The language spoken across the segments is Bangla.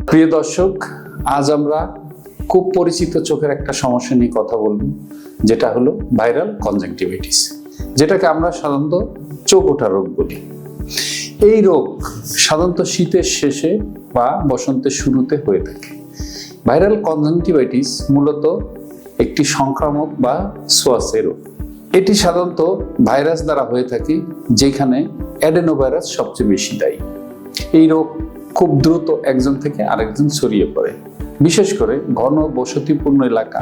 প্রিয় দর্শক, আজ আমরা খুব পরিচিত চোখের একটা সমস্যা নিয়ে কথা বলব, যেটা হলো ভাইরাল কনজাংটিভাইটিস, যেটাকে আমরা সাধারণত চোখ ওঠা রোগ বলি। এই রোগ সাধারণত শীতের শেষে বা বসন্তের শুরুতে হয়ে থাকে। ভাইরাল কনজাংটিভাইটিস মূলত একটি সংক্রামক বা ছোঁয়াচে রোগ। এটি সাধারণত ভাইরাস দ্বারা হয়ে থাকে, যেখানে অ্যাডেনোভাইরাস সবচেয়ে বেশি দায়ী। এই রোগ খুব দ্রুত একজন থেকে আরেকজন ছড়িয়ে পড়ে, বিশেষ করে ঘন বসতিপূর্ণ এলাকা,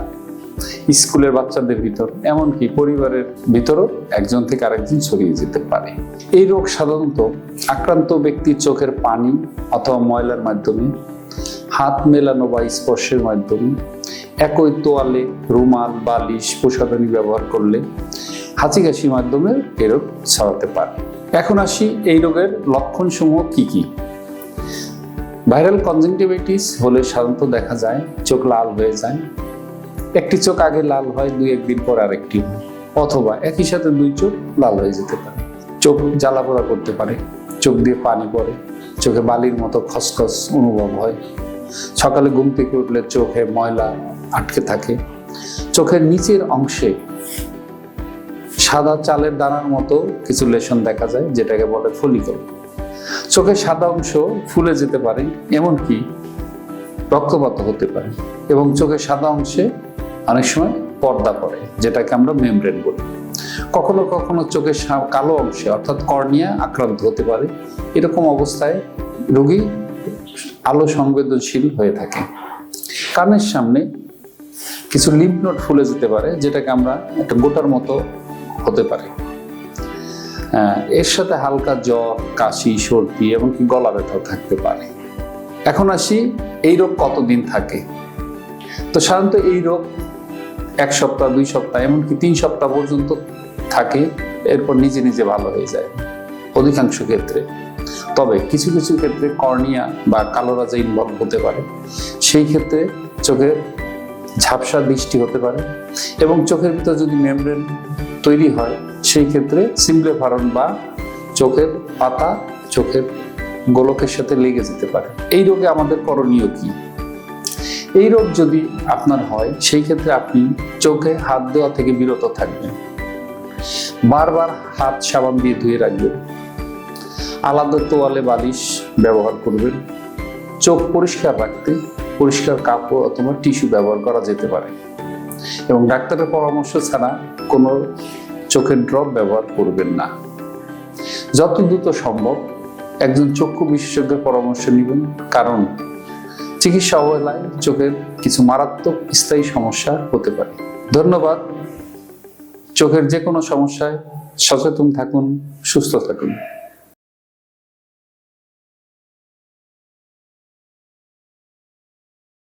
স্কুলের বাচ্চাদের ভিতর, এমনকি পরিবারের ভিতরও একজন থেকে আরেকজন ছড়িয়ে যেতে পারে। এই রোগ সাধারণত আক্রান্ত ব্যক্তির চোখের পানি অথবা ময়লার মাধ্যমে, হাত মেলানো বা স্পর্শের মাধ্যমে, একই তোয়ালে, রুমাল, বালিশ, প্রসাধনী ব্যবহার করলে, হাঁচি কাশির মাধ্যমে এই রোগ ছড়াতে পারে। এখন আসি এই রোগের লক্ষণসমূহ কি কি। ভাইরাল কনজাংটিভাইটিস হলে সাধারণত দেখা যায় চোখ লাল হয়ে যায়। একটি চোখ আগে লাল হয়, 2-1 দিন পর আরেকটি হয়, অথবা একই সাথে দুই চোখ লাল হয়ে যেতে পারে। চোখ জ্বালাপোড়া করতে পারে, চোখ দিয়ে পানি পড়ে, চোখে বালির মতো খসখস অনুভব হয়, সকালে ঘুম থেকে উঠলে চোখে ময়লা আটকে থাকে, চোখের নিচের অংশে সাদা চালের দানার মতো কিছু লেশন দেখা যায়, যেটাকে বলে ফলিকল। চোখের সাদা অংশ ফুলে যেতে পারে, এমনকি রক্তপাত হতে পারে, এবং চোখের সাদা অংশে অনেক সময় পর্দা পড়ে, যেটাকে আমরা মেমব্রেন বলি। কখনো কখনো চোখের কালো অংশে অর্থাৎ কর্নিয়া আক্রান্ত হতে পারে। এরকম অবস্থায় রোগী আলো সংবেদনশীল হয়ে থাকে। কানের সামনে কিছু লিম্ফ নোড ফুলে যেতে পারে, যেটাকে আমরা একটা গোটার মতো হতে পারে। এর সাথে হালকা জ্বর, কাশি, সর্দি, এমনকি গলা ব্যথাও থাকতে পারে। এখন আসি এই রোগ কতদিন থাকে। তো সাধারণত এই রোগ 1 সপ্তাহ, 2 সপ্তাহ, এমনকি 3 সপ্তাহ পর্যন্ত থাকে, এরপর নিজে নিজে ভালো হয়ে যায় অধিকাংশ ক্ষেত্রে। তবে কিছু কিছু ক্ষেত্রে কর্নিয়া বা কালো রাজা ইনভলভ হতে পারে। সেই ক্ষেত্রে চোখে ঝাপসা দৃষ্টি হতে পারে, এবং চোখের ভিতর যদি মেমব্রেন তৈরি হয়, সেই ক্ষেত্রে সিমপ্লেফারন বা চোখের পাতা চোখের গোলকের সাথে লেগে যেতে পারে। এই রোগে আমাদের করণীয় কি? এই রোগ যদি আপনার হয়, সেই ক্ষেত্রে আপনি চোখে হাত দেওয়া থেকে বিরত থাকবেন, বারবার হাত সাবান দিয়ে ধুয়ে রাখবেন, আলাদা তোয়ালে বালিশ ব্যবহার করবেন, চোখ পরিষ্কার রাখতে পরিষ্কার কাপড় অথবা টিস্যু ব্যবহার করা যেতে পারে, এবং ডাক্তারের পরামর্শ ছাড়া কোনো চোখের ড্রপ ব্যবহার করবেন না। যত দ্রুত সম্ভব একজন চক্ষু বিশেষজ্ঞের পরামর্শ নেবেন, কারণ চিকিৎসা অবহেলায় চোখের কিছু মারাত্মক স্থায়ী সমস্যা হতে পারে। ধন্যবাদ। চোখের যে কোনো সমস্যায় সচেতন থাকুন, সুস্থ থাকুন।